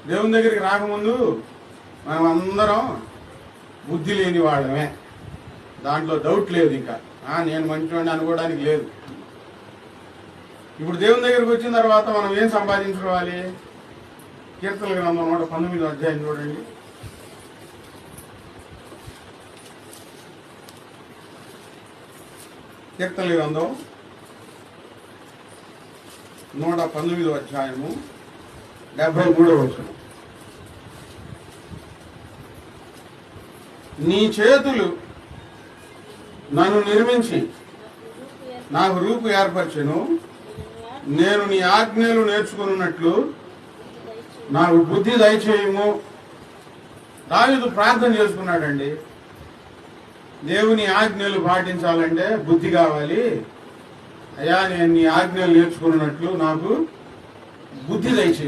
దేవుని దగ్గరికి రాకముందు మనం అందరం బుద్ధి లేని వాళ్ళమే, దాంట్లో డౌట్ లేదు. ఇంకా నేను మంచివాడిని అనుకోవడానికి లేదు. ఇప్పుడు దేవుని దగ్గరికి వచ్చిన తర్వాత మనం ఏం సంపాదించుకోవాలి? కీర్తనల గ్రంథం 119 అధ్యాయం చూడండి. కీర్తనల గ్రంథం 119 అధ్యాయము 73వ వచనం. నీ చేతులు నన్ను నిర్మించి నాకు రూపు ఏర్పరచెను, నేను నీ ఆజ్ఞలు నేర్చుకున్నట్లు నాకు బుద్ధి దయచేయము. దావీదు ప్రార్థన చేసుకున్నాడండి. దేవుని ఆజ్ఞలు పాటించాలంటే బుద్ధి కావాలి. అయ్యా, నేను నీ ఆజ్ఞలు నేర్చుకున్నట్లు నాకు బుద్ధి దయచేయి.